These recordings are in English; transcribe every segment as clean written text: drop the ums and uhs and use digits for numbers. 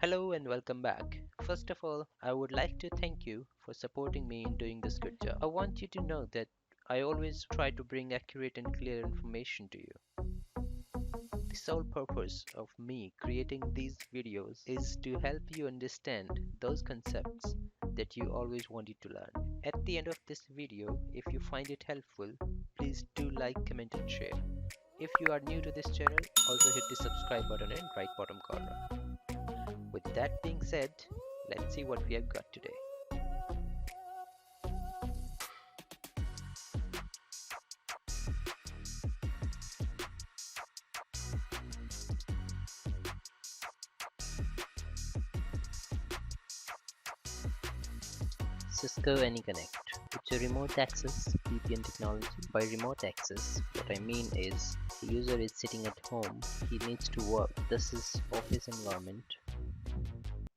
Hello and welcome back. First of all, I would like to thank you for supporting me in doing this good job. I want you to know that I always try to bring accurate and clear information to you. The sole purpose of me creating these videos is to help you understand those concepts that you always wanted to learn. At the end of this video, if you find it helpful, please do like, comment and share. If you are new to this channel, also hit the subscribe button in right bottom corner. With that being said, let's see what we have got today. Cisco Anyconnect. It's a remote access VPN technology. By remote access, what I mean is the user is sitting at home, he needs to work. This is office environment.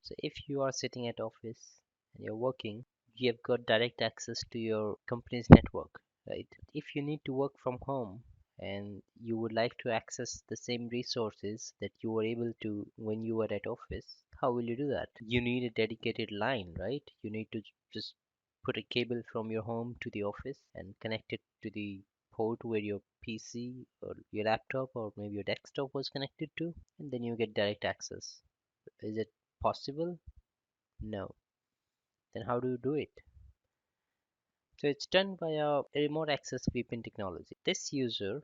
So if you are sitting at office and you're working, you have got direct access to your company's network, right? If you need to work from home and you would like to access the same resources that you were able to when you were at office, how will you do that? You need a dedicated line, right? You need to just put a cable from your home to the office and connect it to the port where your PC or your laptop or maybe your desktop was connected to, and then you get direct access. Is it possible? No. Then how do you do it? So it's done via remote access VPN technology. This user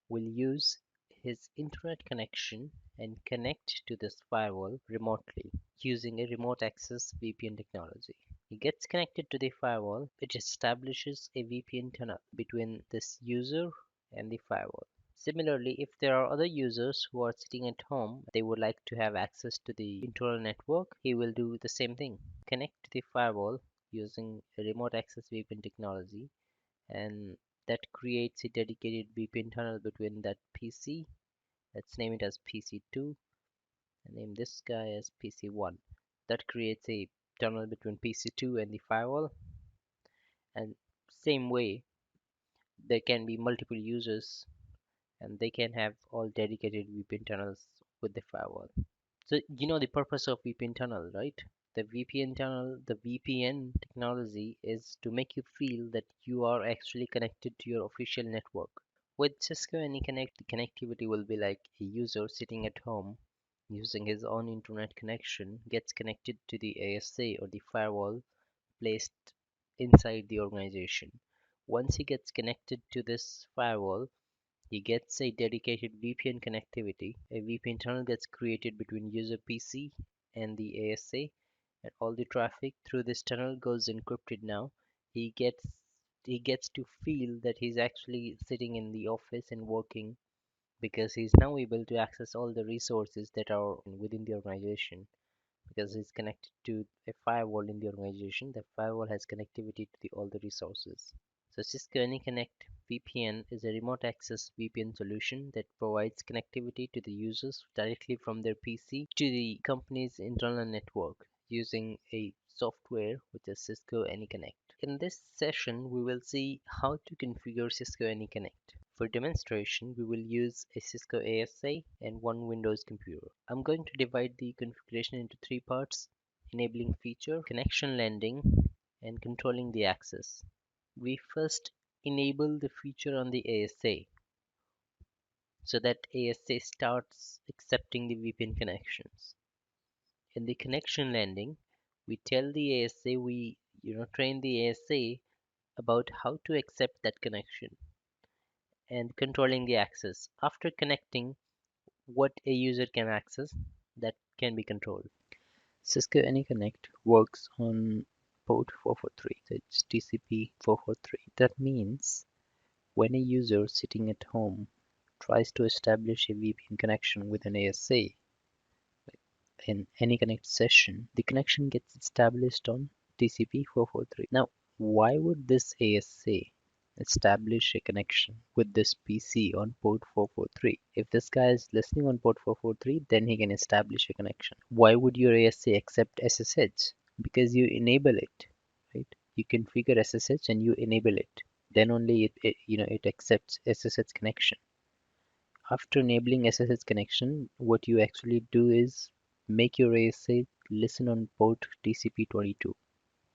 will use his internet connection and connect to this firewall remotely using a remote access VPN technology. He gets connected to the firewall, which establishes a VPN tunnel between this user and the firewall. Similarly, if there are other users who are sitting at home, they would like to have access to the internal network, he will do the same thing. Connect to the firewall using a remote access VPN technology, and that creates a dedicated VPN tunnel between that PC. Let's name it as PC2 and name this guy as PC1. That creates a tunnel between PC2 and the firewall, and same way there can be multiple users and they can have all dedicated VPN tunnels with the firewall. So you know the purpose of VPN tunnel, right? The VPN tunnel, the VPN technology is to make you feel that you are actually connected to your official network. With Cisco Anyconnect, the connectivity will be like a user sitting at home using his own internet connection gets connected to the ASA or the firewall placed inside the organization. Once he gets connected to this firewall, he gets a dedicated VPN connectivity. A VPN tunnel gets created between user PC and the ASA, and all the traffic through this tunnel goes encrypted now. He gets he gets to feel that he's actually sitting in the office and working because he's now able to access all the resources that are within the organization because he's connected to a firewall in the organization. The firewall has connectivity to all the resources. So Cisco Anyconnect VPN is a remote access VPN solution that provides connectivity to the users directly from their PC to the company's internal network using a software which is Cisco Anyconnect. In this session, we will see how to configure Cisco Anyconnect. For demonstration, we will use a Cisco ASA and one Windows computer. I'm going to divide the configuration into three parts: enabling feature, connection landing, and controlling the access. We first enable the feature on the ASA so that ASA starts accepting the VPN connections. In the connection landing, we tell the ASA, we train the ASA about how to accept that connection, and controlling the access. After connecting, what a user can access, that can be controlled. Cisco Anyconnect works on port 443, so it's TCP 443. That means when a user sitting at home tries to establish a VPN connection with an ASA in Anyconnect session, the connection gets established on TCP 443. Now, why would this ASA establish a connection with this PC on port 443? If this guy is listening on port 443, then he can establish a connection. Why would your ASA accept SSH? Because you enable it, right? You configure SSH and you enable it. Then only it accepts SSH connection. After enabling SSH connection, what you actually do is make your ASA listen on port TCP22.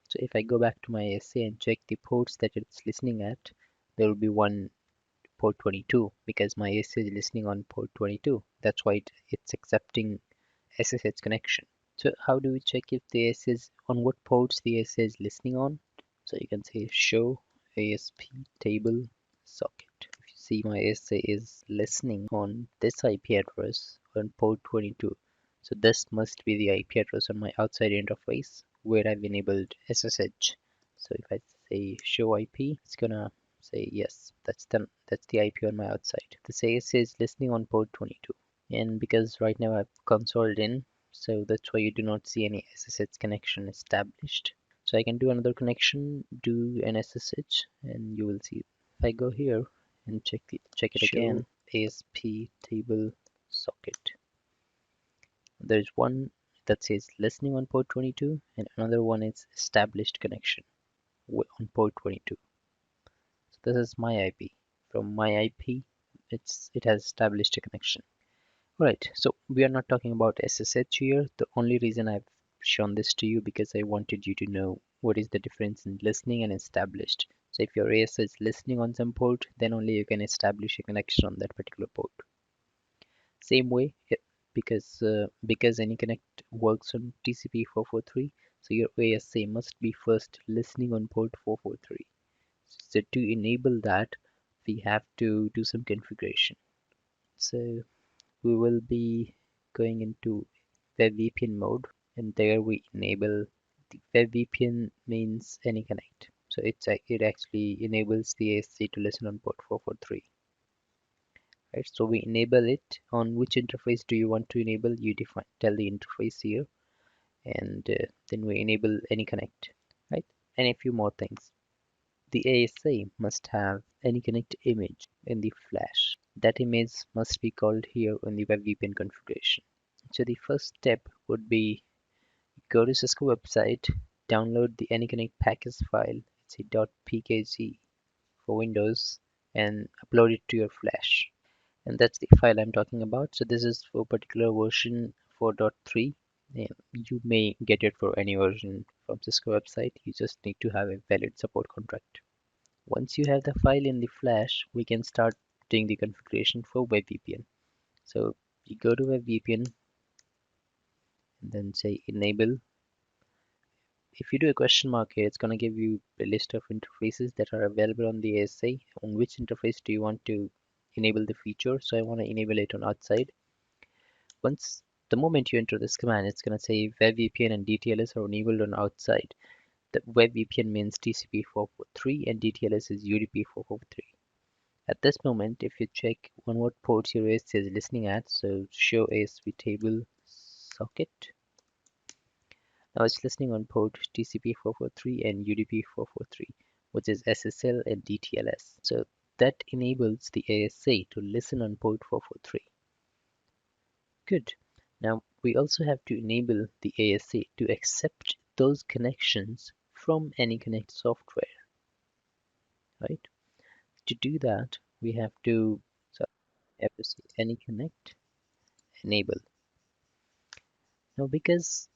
So if I go back to my ASA and check the ports that it's listening at, there will be one port 22 because my ASA is listening on port 22. That's why it's accepting SSH connection. So how do we check if the ASA is on what ports the ASA is listening on? So you can say show ASP table socket. If you see my ASA is listening on this IP address on port 22. So this must be the IP address on my outside interface where I've enabled SSH. So if I say show IP, it's gonna say yes, that's the IP on my outside. This ASA is listening on port 22. And because right now I've consoled in, so that's why you do not see any SSH connection established. So I can do another connection, do an SSH, and you will see. If I go here and check it again, ASP table socket. There's one that says listening on port 22, and another one is established connection on port 22. So this is my IP. From my IP, it has established a connection. Right, so we are not talking about SSH here. The only reason I've shown this to you because I wanted you to know what is the difference in listening and established. So if your AS is listening on some port, then only you can establish a connection on that particular port. Same way, because Anyconnect works on TCP 443, so your ASA must be first listening on port 443. So to enable that, we have to do some configuration. So we will be going into web VPN mode, and there we enable the web VPN means Anyconnect. So it actually enables the ASC to listen on port 443. Right, so we enable it on which interface do you want to enable, you tell the interface here, and then we enable Anyconnect, right? And a few more things. The ASA must have Anyconnect image in the flash. That image must be called here in the web VPN configuration. So the first step would be go to Cisco website, download the Anyconnect package file, it's a .pkg for Windows, and upload it to your flash. And that's the file I'm talking about. So this is for particular version 4.3. You may get it for any version from Cisco website. You just need to have a valid support contract. Once you have the file in the flash, we can start doing the configuration for web VPN. So you go to web VPN and then say enable. If you do a question mark here, it's going to give you a list of interfaces that are available on the ASA. On which interface do you want to enable the feature? So I want to enable it on outside. Once the moment you enter this command, it's going to say web VPN and DTLS are enabled on outside. The web VPN means TCP 443 and DTLS is UDP 443. At this moment, if you check on what ports your ASA is listening at, so show ASP table socket. Now it's listening on port TCP 443 and UDP 443, which is SSL and DTLS. So that enables the ASA to listen on port 443. Good. Now we also have to enable the ASA to accept those connections from Anyconnect software, right? To do that, we have to say Anyconnect enable. Now because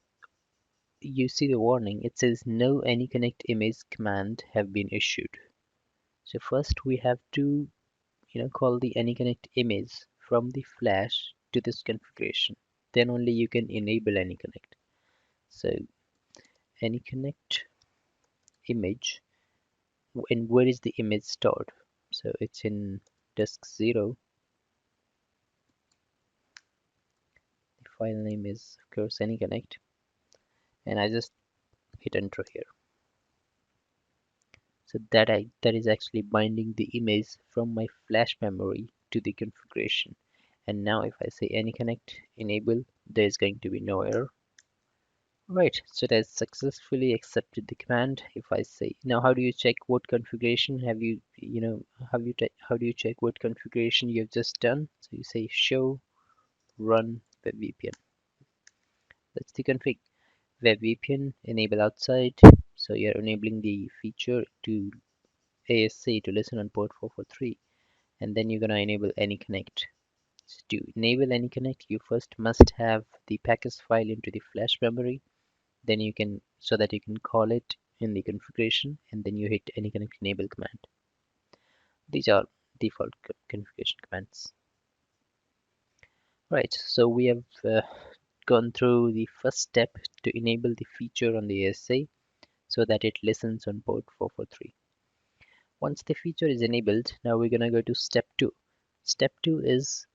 you see the warning, it says no Anyconnect image command have been issued. So first we have to call the Anyconnect image from the flash to this configuration. Then only you can enable Anyconnect. So Anyconnect image, and where is the image stored? So it's in disk 0. The file name is of course Anyconnect, and I just hit enter here. So that is actually binding the image from my flash memory to the configuration. And now if I say Anyconnect enable, there's going to be no error. Right, so it has successfully accepted the command. If I say now, how do you check what configuration have you how do you check what configuration you have just done? So you say show run web VPN. That's the config. Web VPN enable outside. So you're enabling the feature to ASA to listen on port 443, and then you're gonna enable Anyconnect. So to enable Anyconnect, you first must have the package file into the flash memory. Then you can, so that you can call it in the configuration, and then you hit Anyconnect enable command. These are default configuration commands. Right, so we have gone through the first step to enable the feature on the ASA so that it listens on port 443. Once the feature is enabled, now we're going to go to step 2. Step 2 is,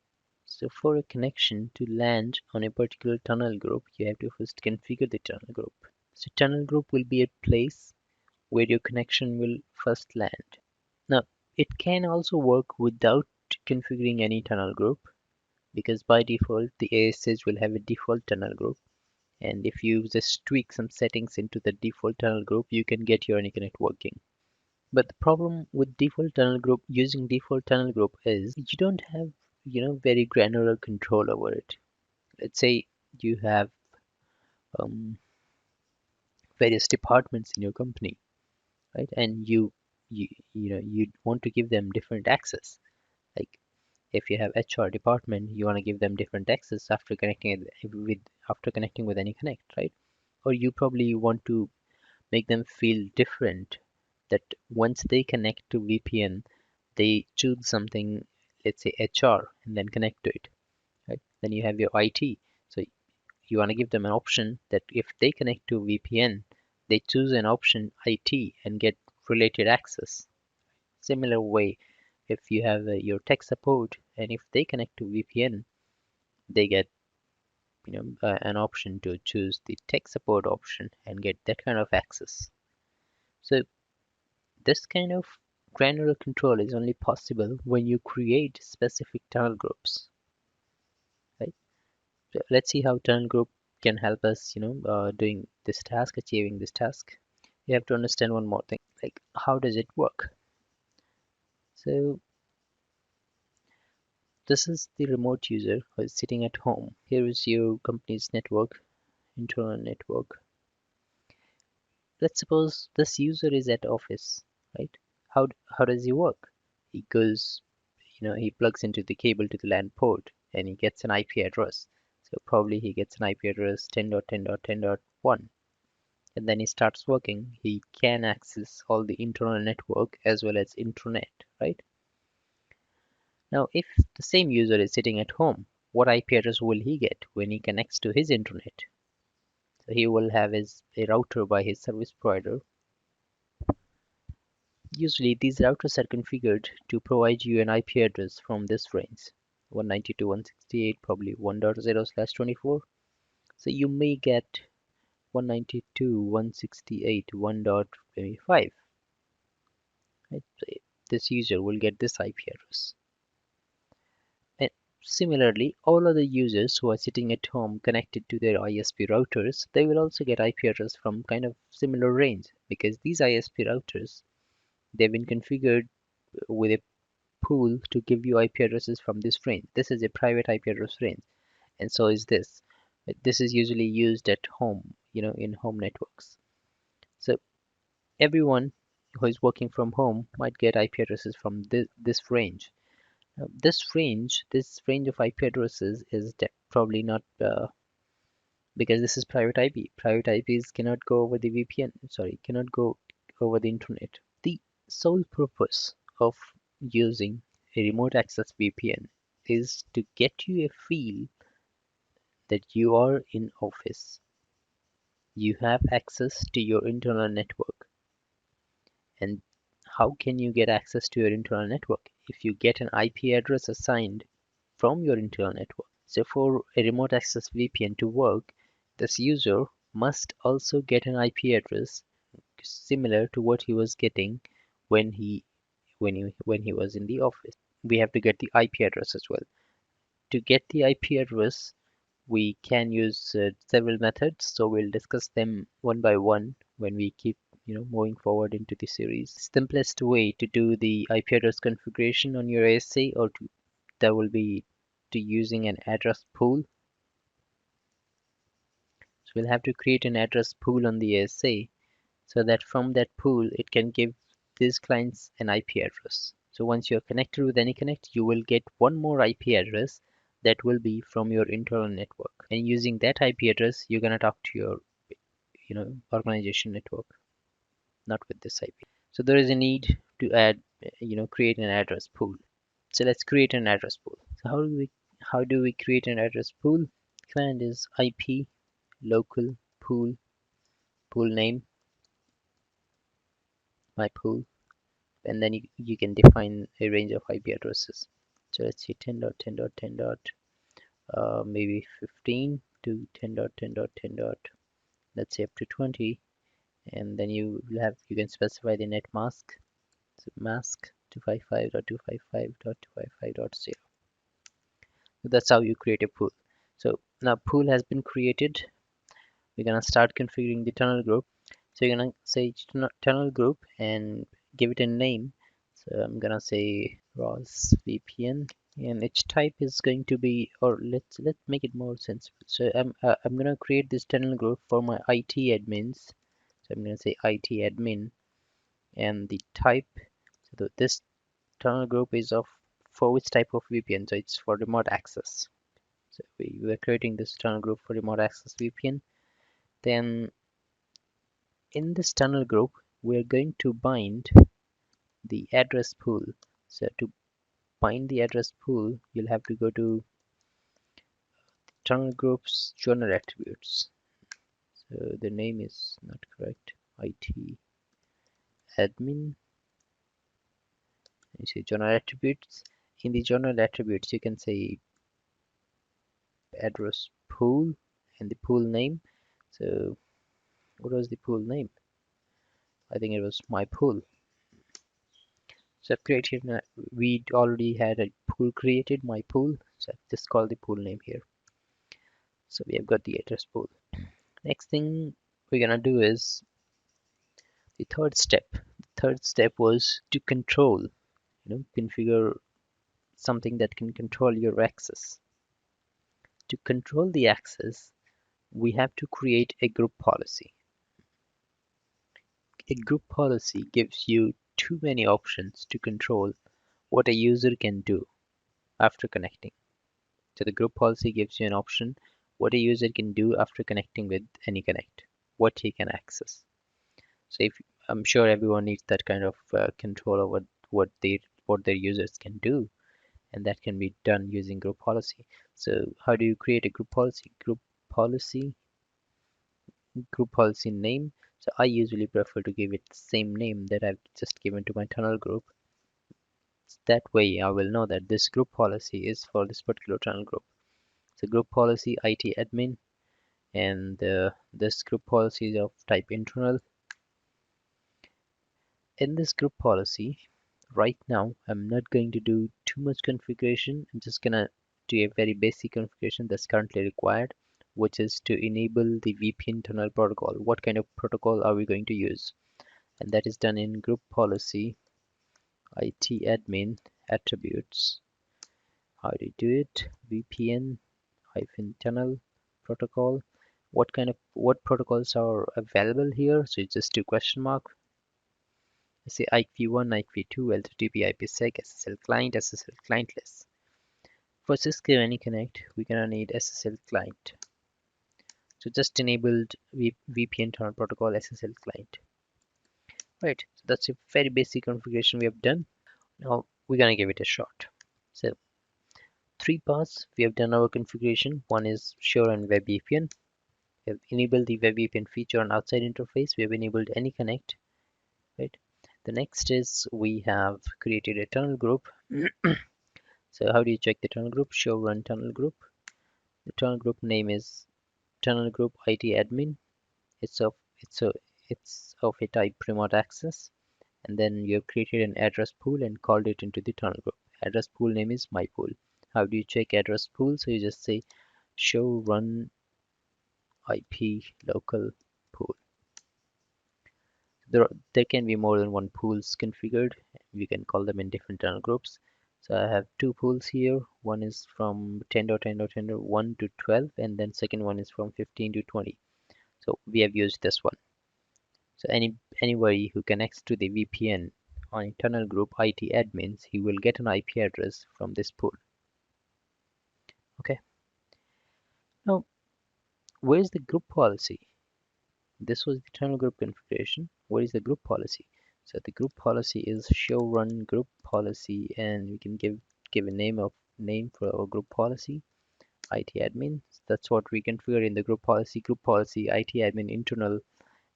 so for a connection to land on a particular tunnel group, you have to first configure the tunnel group. So tunnel group will be a place where your connection will first land. Now, it can also work without configuring any tunnel group, because by default the ASs will have a default tunnel group, and if you just tweak some settings into the default tunnel group, you can get your Anyconnect working. But the problem with default tunnel group, using default tunnel group, is you don't have very granular control over it. Let's say you have um, various departments in your company, right? And you want to give them different access. Like if you have HR department, you want to give them different access after connecting with Anyconnect, right? Or you probably want to make them feel different, that once they connect to VPN, they choose something, let's say HR, and then connect to it, right? Then you have your IT. So you want to give them an option that if they connect to VPN, they choose an option IT and get related access. Similar way, if you have your tech support, and if they connect to VPN, they get an option to choose the tech support option and get that kind of access. So this kind of granular control is only possible when you create specific tunnel groups, right? So let's see how tunnel group can help us, doing this task, achieving this task. You have to understand one more thing, like how does it work? So this is the remote user who is sitting at home. Here is your company's network, internal network. Let's suppose this user is at office, right? How does he work? He goes, he plugs into the cable to the LAN port and he gets an IP address. So probably he gets an IP address 10.10.10.1, and then he starts working. He can access all the internal network as well as intranet, right? Now, if the same user is sitting at home, what IP address will he get when he connects to his internet? So he will have a router by his service provider. Usually these routers are configured to provide you an IP address from this range, 192.168, probably 1.0/24. So you may get 192.168 1.25. Right? So this user will get this IP address. And similarly, all other users who are sitting at home connected to their ISP routers, they will also get IP address from kind of similar range, because these ISP routers, they've been configured with a pool to give you IP addresses from this range. This is a private IP address range, and so is this. This is usually used at home, in home networks. So everyone who is working from home might get IP addresses from this range. Now, this range of IP addresses is probably not because this is private IP. Private IPs cannot go over the VPN. Sorry, cannot go over the internet. The sole purpose of using a remote access VPN is to get you a feel that you are in office. You have access to your internal network. And how can you get access to your internal network? If you get an IP address assigned from your internal network. So for a remote access VPN to work, this user must also get an IP address similar to what he was getting when he was in the office. We have to get the IP address as well. To get the IP address, we can use several methods, so we'll discuss them one by one when we keep moving forward into the series. Simplest way to do the IP address configuration on your ASA that will be to using an address pool. So we'll have to create an address pool on the ASA so that from that pool it can give these clients an IP address. So once you're connected with Anyconnect, you will get one more IP address that will be from your internal network, and using that IP address you're going to talk to your organization network, not with this IP. So there is a need to add, create an address pool. So let's create an address pool. So how do we create an address pool? Command is IP local pool name, my pool, and then you can define a range of IP addresses. So let's see 10.10.10. Maybe 15 to 10.10.10. Let's say up to 20, and then you can specify the net mask. So mask 255.255.255.0. So that's how you create a pool. So now pool has been created. We're gonna start configuring the tunnel group. So you're gonna say tunnel group and give it a name. So I'm gonna say ROS VPN, and its type is going to be, or let's make it more sensible. So I'm gonna create this tunnel group for my IT admins. So I'm gonna say IT admin, and the type. So this tunnel group is of for which type of VPN? So it's for remote access. So we are creating this tunnel group for remote access VPN. Then in this tunnel group, we're going to bind the address pool. So to bind the address pool, you'll have to go to tunnel group's joiner attributes. So the name is not correct. IT admin. You see joiner attributes. In the joiner attributes, you can say address pool and the pool name. So what was the pool name? I think it was my pool. So I've created, we already had a pool created, my pool. So I've just called the pool name here. So we have got the address pool. Next thing we're gonna do is the third step. The third step was to control, configure something that can control your access. To control the access, we have to create a group policy. A group policy gives you too many options to control what a user can do after connecting. So the group policy gives you an option what a user can do after connecting with Anyconnect, what he can access. So if I'm sure everyone needs that kind of control over what their users can do, and that can be done using group policy. So how do you create a group policy? Group policy name. So I usually prefer to give it the same name that I've just given to my tunnel group. That way I will know that this group policy is for this particular tunnel group. So group policy IT admin, and this group policy is of type internal. In this group policy, right now I'm not going to do too much configuration. I'm just gonna do a very basic configuration that's currently required, which is to enable the VPN tunnel protocol. What kind of protocol are we going to use? And that is done in group policy IT admin attributes. How do you do it? VPN tunnel protocol. What protocols are available here? So it's just two question mark. Let's say IP1, IP2, L3TP, IPSEC, SSL client, SSL clientless. For Cisco Anyconnect, we're gonna need SSL client. So just enabled VPN tunnel protocol SSL client. Right, so that's a very basic configuration we have done. Now we're gonna give it a shot. So three parts we have done our configuration. One is Sure and Web VPN. We have enabled the Web VPN feature on outside interface. We have enabled Anyconnect. Right. The next is we have created a tunnel group. So how do you check the tunnel group? Show run tunnel group. The tunnel group name is tunnel group IT admin. It's of a type remote access, and then you have created an address pool and called it into the tunnel group. Address pool name is my pool. How do you check address pool? So you just say show run IP local pool. There can be more than one pools configured. We can call them in different tunnel groups. So I have two pools here. One is from 10.10.10.1 to 12, and then second one is from 15 to 20. So we have used this one. So anybody who connects to the VPN on a tunnel group IT admins, he will get an IP address from this pool. Okay. Now, where's the group policy? This was the tunnel group configuration. What is the group policy? So the group policy is show run group policy, and we can give a name for our group policy, IT admin. That's what we configure in the group policy. Group policy, IT admin internal,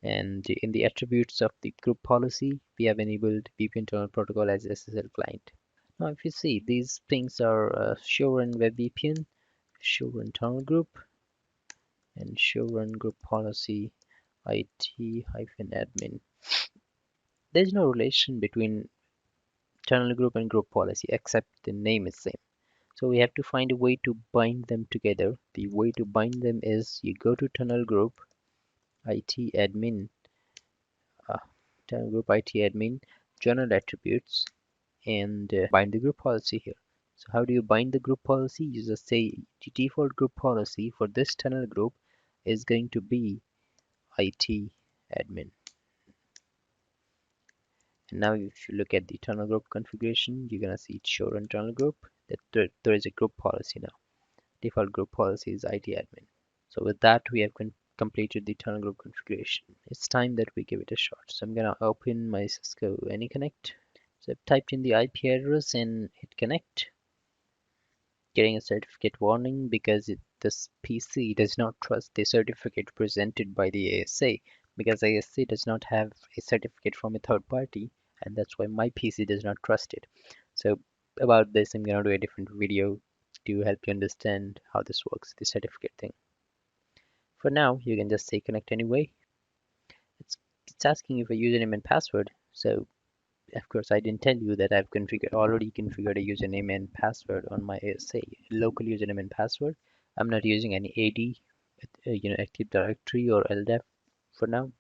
and in the attributes of the group policy, we have enabled VPN tunnel protocol as SSL client. Now, if you see, these things are show run web VPN, show run tunnel group, and show run group policy IT-admin. There's no relation between tunnel group and group policy except the name is same. So we have to find a way to bind them together. The way to bind them is you go to tunnel group IT-admin, uh, tunnel group IT-admin, general attributes, and bind the group policy here. So how do you bind the group policy? You just say the default group policy for this tunnel group is going to be IT-admin. And now if you look at the tunnel group configuration, you're gonna see it show run tunnel group that there is a group policy now. Default group policy is IT admin. So with that, we have completed the tunnel group configuration. It's time that we give it a shot. So I'm gonna open my Cisco Anyconnect. So I've typed in the IP address and hit connect. Getting a certificate warning because this PC does not trust the certificate presented by the ASA, because ASA does not have a certificate from a third party, and that's why my PC does not trust it. So about this, I'm going to do a different video to help you understand how this works, the certificate thing. For now, you can just say connect anyway. It's asking you for username and password. So of course, I didn't tell you that I've already configured a username and password on my ASA, local username and password. I'm not using any AD, Active Directory or LDAP for now.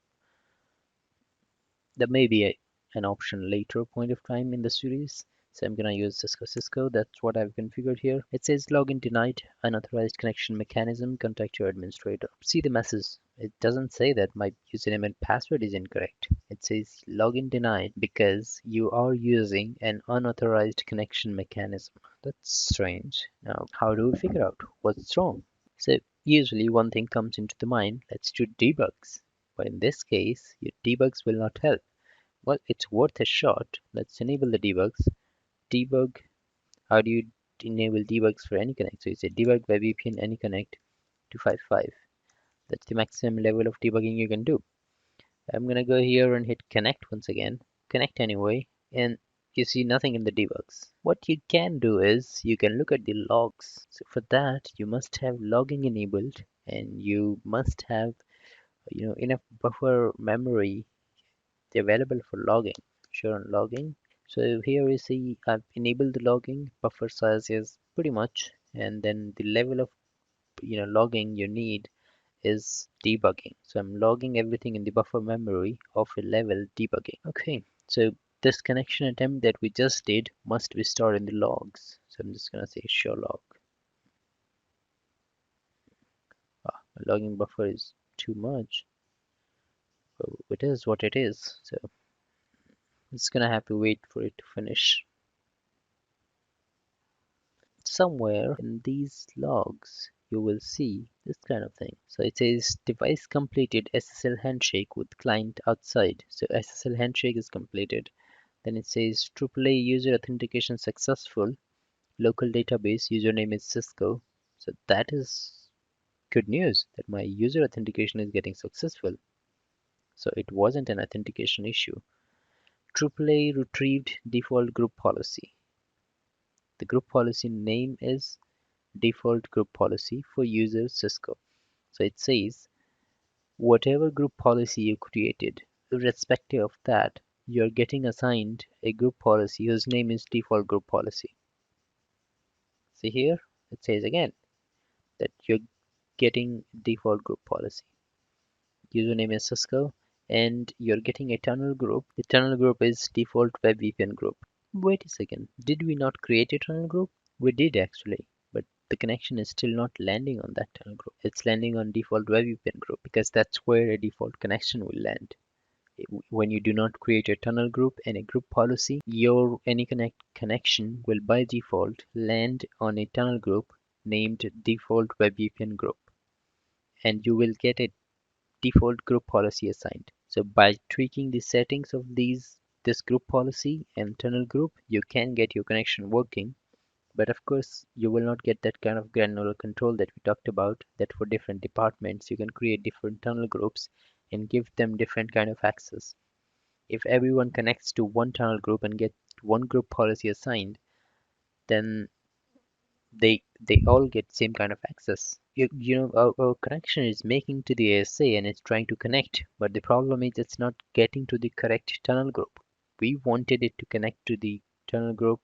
There may be an option later point of time in the series. So I'm gonna use Cisco. That's what I've configured here. It says login denied, unauthorized connection mechanism, contact your administrator. See the message. It doesn't say that my username and password is incorrect. It says login denied because you are using an unauthorized connection mechanism. That's strange. Now, how do we figure out what's wrong? So usually one thing comes into the mind, let's do debugs. But in this case, your debugs will not help. Well, it's worth a shot. Let's enable the debugs. Debug, how do you enable debugs for Anyconnect? So it's a debug web VPN Anyconnect 255. That's the maximum level of debugging you can do. I'm gonna go here and hit connect once again. Connect anyway, and you see nothing in the debugs. What you can do is you can look at the logs. So for that, you must have logging enabled, and you must have enough buffer memory available for logging. Sure on logging. So here you see I've enabled the logging. Buffer size is pretty much, and then the level of logging you need is debugging. So I'm logging everything in the buffer memory of a level debugging. Okay, so this connection attempt that we just did must be stored in the logs. So I'm just gonna say show log. My logging buffer is too much. Well, it is what it is. So it's gonna have to wait for it to finish. Somewhere in these logs you will see this kind of thing. So it says device completed SSL handshake with client outside. So SSL handshake is completed. Then it says AAA user authentication successful. Local database username is Cisco. So that is good news that my user authentication is getting successful. So it wasn't an authentication issue. AAA retrieved default group policy. The group policy name is default group policy for user Cisco. So it says whatever group policy you created, irrespective of that, you're getting assigned a group policy whose name is default group policy. See here, it says again that you're getting default group policy. Username is Cisco, and you're getting a tunnel group. The tunnel group is default web VPN group. Wait a second, did we not create a tunnel group? We did actually, but the connection is still not landing on that tunnel group. It's landing on default web VPN group because that's where a default connection will land. When you do not create a tunnel group and a group policy, your Anyconnect connection will by default land on a tunnel group named default web VPN group, and you will get a default group policy assigned. So by tweaking the settings of this group policy and tunnel group, you can get your connection working. But of course, you will not get that kind of granular control that we talked about, that for different departments, you can create different tunnel groups and give them different kind of access. If everyone connects to one tunnel group and get one group policy assigned, then they all get same kind of access. Our connection is making to the ASA and it's trying to connect, but the problem is it's not getting to the correct tunnel group. We wanted it to connect to the tunnel group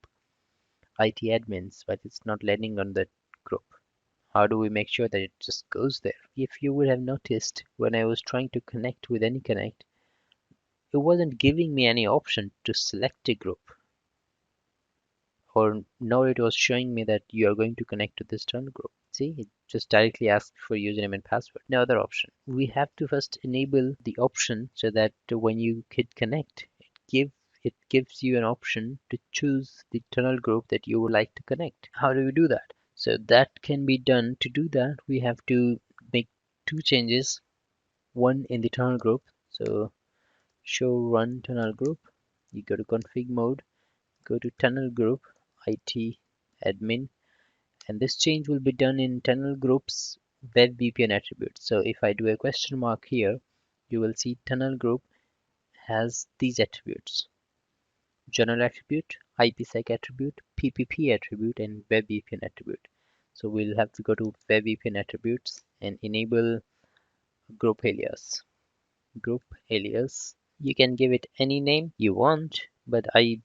IT admins, but it's not landing on that group. How do we make sure that it just goes there? If you would have noticed, when I was trying to connect with Anyconnect, it wasn't giving me any option to select a group. Or now it was showing me that you are going to connect to this tunnel group. See, it just directly asked for username and password. No other option. We have to first enable the option so that when you hit connect, it gives you an option to choose the tunnel group that you would like to connect. How do we do that? So that can be done. To do that, we have to make two changes. One in the tunnel group. So show run tunnel group. You go to config mode, go to tunnel group, IT admin, and this change will be done in tunnel groups web VPN attributes. So if I do a question mark here, you will see tunnel group has these attributes: general attribute, IPSEC attribute, PPP attribute, and web VPN attribute. So we'll have to go to web VPN attributes and enable group alias. Group alias, you can give it any name you want, but I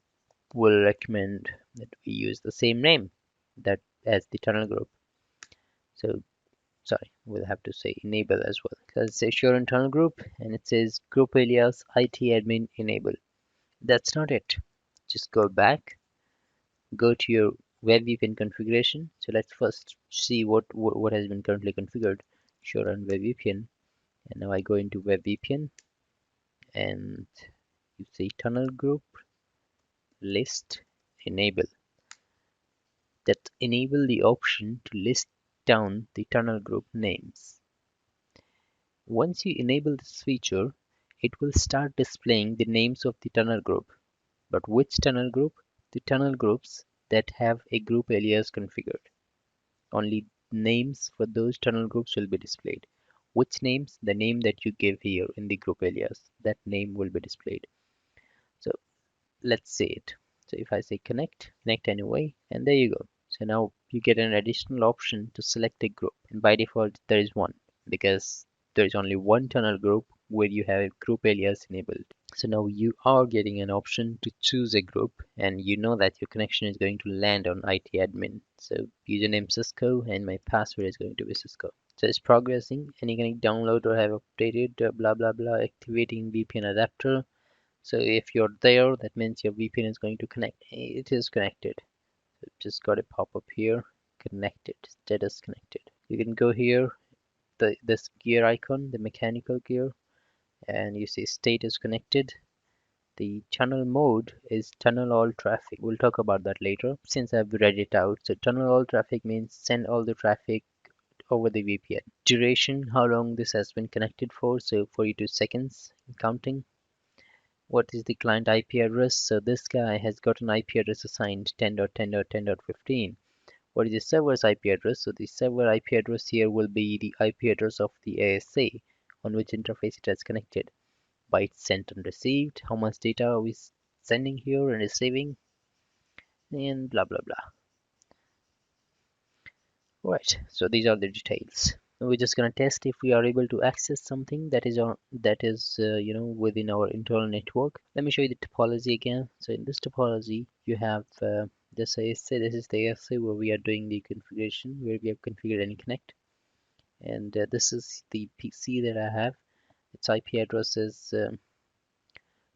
will recommend that we use the same name that as the tunnel group. So sorry, we'll have to say enable as well. So it says show internal group and it says group alias IT admin enable. That's not it. Just go back, go to your web VPN configuration. So let's first see what has been currently configured. Show run web VPN, and now I go into web VPN and you say tunnel group list enable. That enable the option to list down the tunnel group names. Once you enable this feature, it will start displaying the names of the tunnel group. But which tunnel group? The tunnel groups that have a group alias configured. Only names for those tunnel groups will be displayed. Which names? The name that you give here in the group alias. That name will be displayed. So let's say it. So if I say connect anyway, and there you go. So now you get an additional option to select a group, and by default there is one, because there is only one tunnel group where you have a group alias enabled. So now you are getting an option to choose a group, and you know that your connection is going to land on IT admin. So username Cisco and my password is going to be Cisco. So it's progressing. Anyconnect download or have updated blah blah blah, activating VPN adapter. So if you're there, that means your VPN is going to connect. It is connected. So just got a pop-up here, connected, status connected. You can go here, this gear icon, the mechanical gear, and you see state is connected. The tunnel mode is tunnel all traffic. We'll talk about that later since I've read it out. So tunnel all traffic means send all the traffic over the VPN. Duration, how long this has been connected for, so 42 seconds counting. What is the client IP address? So this guy has got an IP address assigned 10.10.10.15. What is the server's IP address? So the server IP address here will be the IP address of the ASA on which interface it has connected. Bytes sent and received, how much data are we sending here and receiving, and blah blah blah. Right, so these are the details. We're just gonna test if we are able to access something that is within our internal network. Let me show you the topology again. So in this topology, you have this ASA. This is the ASA where we are doing the configuration, where we have configured Anyconnect, and this is the PC that I have. Its IP address is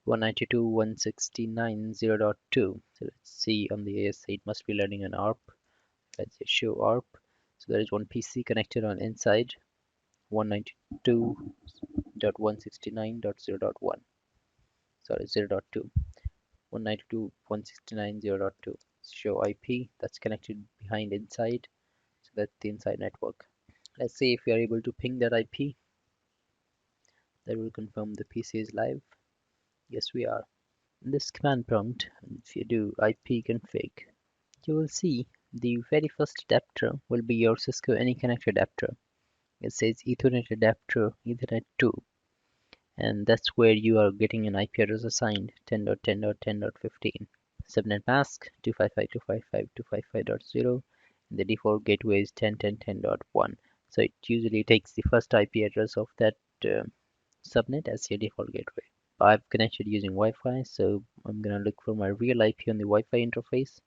192.169.0.2. So let's see on the ASA, it must be learning an ARP. Let's say show ARP. So there is one PC connected on inside 192.169.0.1. Sorry, 0.2. 192.169.0.2. Show IP, that's connected behind inside. So that's the inside network. Let's see if we are able to ping that IP. That will confirm the PC is live. Yes, we are. In this command prompt, if you do ipconfig, you will see the very first adapter will be your Cisco Anyconnect adapter. It says Ethernet adapter Ethernet 2, and that's where you are getting an IP address assigned 10.10.10.15. Subnet mask 255.255.255.0, and the default gateway is 10.10.10.1. So it usually takes the first IP address of that subnet as your default gateway. I've connected using Wi-Fi, so I'm gonna look for my real IP on the Wi-Fi interface.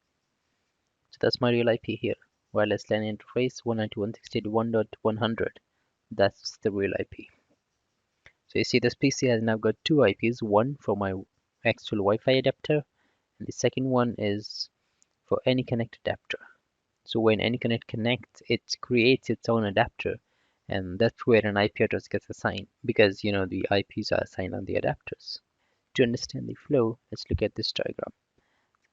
So that's my real IP here. Wireless LAN interface 192.168.1.100. That's the real IP. So you see this PC has now got two IPs, one for my actual Wi-Fi adapter, and the second one is for Anyconnect adapter. So when Anyconnect connects, it creates its own adapter, and that's where an IP address gets assigned because the IPs are assigned on the adapters. To understand the flow, let's look at this diagram.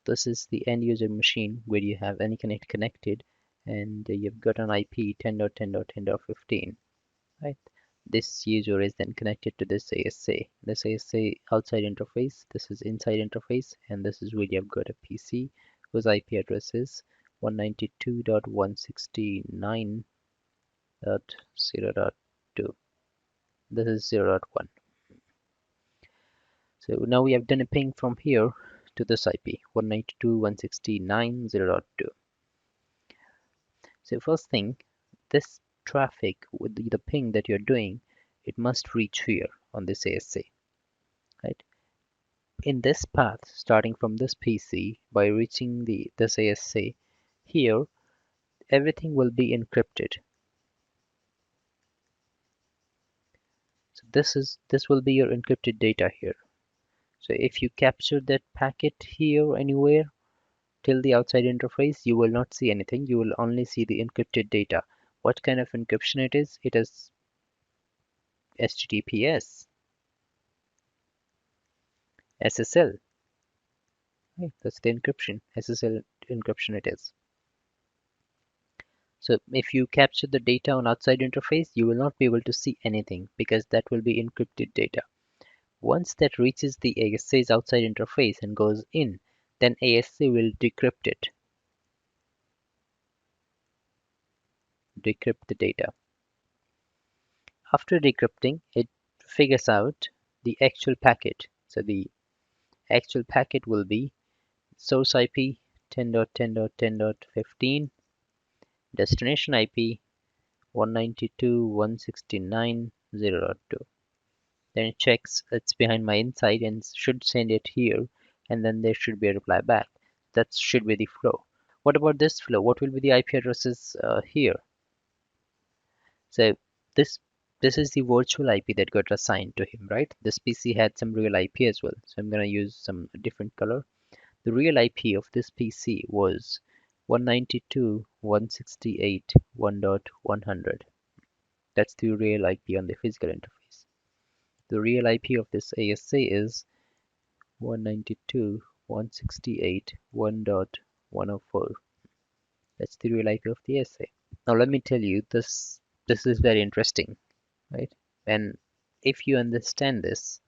This is the end user machine where you have Anyconnect connected, and you've got an IP 10.10.10.15, right? This user is then connected to this ASA. This ASA outside interface, this is inside interface, and this is where you've got a PC whose IP address is 192.169.0.2. This is 0.1. So now we have done a ping from here to this IP 192.169.0.2. So first thing, this traffic with the ping that you're doing, it must reach here on this ASA, right? In this path, starting from this PC, by reaching this ASA here, everything will be encrypted. So this will be your encrypted data here. So if you capture that packet here anywhere till the outside interface, you will not see anything. You will only see the encrypted data. What kind of encryption it is? It is HTTPS, SSL. Right? That's the encryption, SSL encryption it is. So if you capture the data on outside interface, you will not be able to see anything because that will be encrypted data. Once that reaches the ASA's outside interface and goes in, then ASA will decrypt it. Decrypt the data. After decrypting, it figures out the actual packet. So the actual packet will be source IP 10.10.10.15, destination IP 192.169.0.2. Then it checks it's behind my inside and should send it here, and then there should be a reply back. That should be the flow. What about this flow? What will be the IP addresses here? So this is the virtual IP that got assigned to him, right? This PC had some real IP as well, so I'm gonna use some different color. The real IP of this PC was 192.168.1.100. That's the real IP on the physical interface. The real IP of this ASA is 192.168.1.104. That's the real IP of the ASA. Now let me tell you, this is very interesting, right? And if you understand this,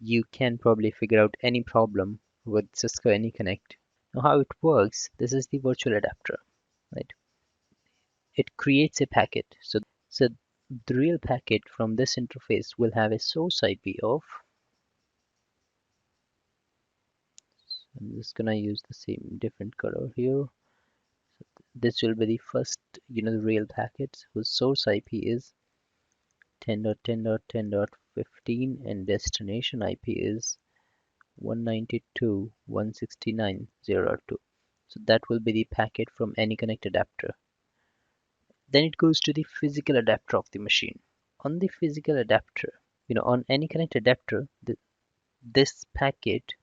you can probably figure out any problem with Cisco Anyconnect. Now how it works, this is the virtual adapter, right? It creates a packet. So the real packet from this interface will have a source IP of, I'm just gonna use the same different color here. This will be the first, the real packet whose source IP is 10.10.10.15 and destination IP is 192.169.0.2. So that will be the packet from Anyconnect adapter. Then it goes to the physical adapter of the machine. On the physical adapter, on Anyconnect adapter, this packet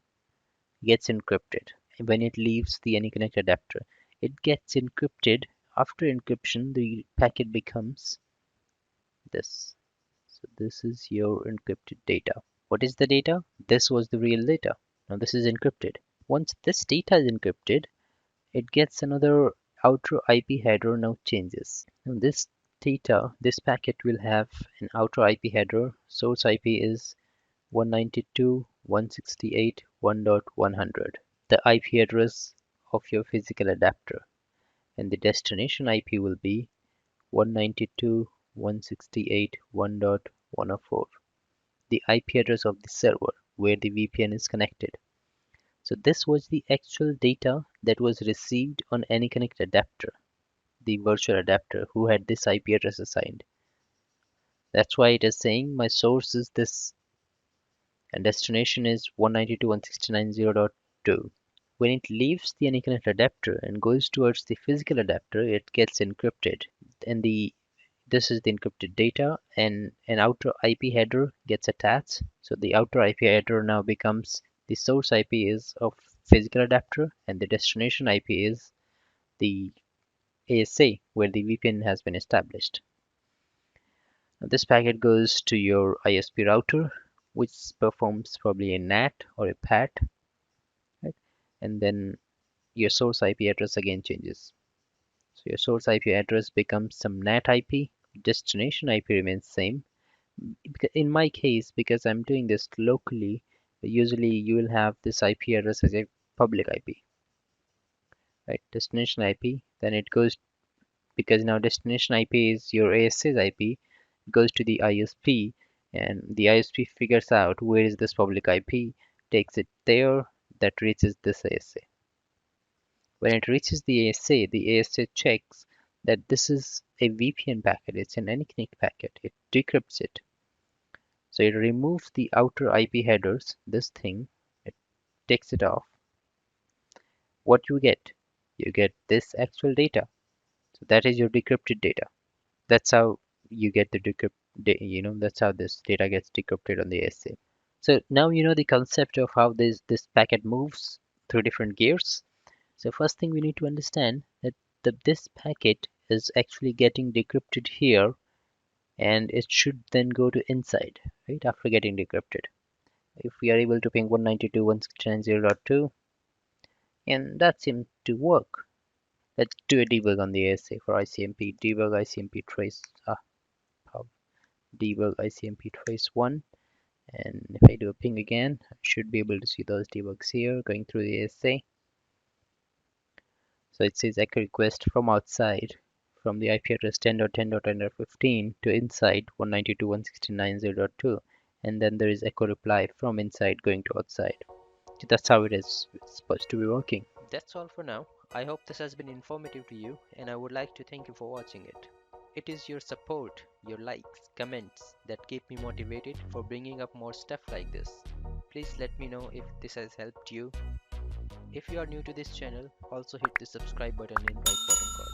gets encrypted. When it leaves the Anyconnect adapter, it gets encrypted. After encryption, the packet becomes this. So this is your encrypted data. What is the data? This was the real data. Now this is encrypted. Once this data is encrypted, it gets another outer IP header now changes. Now this packet will have an outer IP header. Source IP is 192.168.1.100, the IP address of your physical adapter, and the destination IP will be 192.168.1.104, the IP address of the server where the VPN is connected. So this was the actual data that was received on Anyconnect adapter, the virtual adapter who had this IP address assigned. That's why it is saying my source is this and destination is 192.169.0.2. When it leaves the Anyconnect adapter and goes towards the physical adapter, it gets encrypted. And this is the encrypted data, and an outer IP header gets attached. So the outer IP header now becomes the source IP is of physical adapter, and the destination IP is the ASA where the VPN has been established. Now this packet goes to your ISP router, which performs probably a NAT or a PAT, right? And then your source IP address again changes. So your source IP address becomes some NAT IP, destination IP remains same. In my case, because I'm doing this locally, usually you will have this IP address as a public IP, right? Destination IP, then it goes, because now destination IP is your AS's IP, goes to the ISP, and the ISP figures out where is this public IP, takes it there, that reaches this ASA. When it reaches the ASA checks that this is a VPN packet, it's an Anyconnect packet, it decrypts it. So it removes the outer IP headers, this thing, it takes it off. What you get? You get this actual data. So that is your decrypted data. That's how you get the that's how this data gets decrypted on the ASA. So now you know the concept of how this packet moves through different gears. So first thing we need to understand that this packet is actually getting decrypted here, and it should then go to inside, right, after getting decrypted. If we are able to ping 192.169.0.2, and that seems to work. Let's do a debug on the ASA for ICMP. Debug ICMP trace. Debug ICMP trace 1. And if I do a ping again, I should be able to see those debugs here going through the ASA. So it says echo request from outside from the IP address 10.10.10.15 to inside 192.169.0.2, and then there is echo reply from inside going to outside. So that's how it's supposed to be working. That's all for now. I hope this has been informative to you, and I would like to thank you for watching it. It is your support, your likes, comments that keep me motivated for bringing up more stuff like this. Please let me know if this has helped you. If you are new to this channel, also hit the subscribe button in right bottom corner.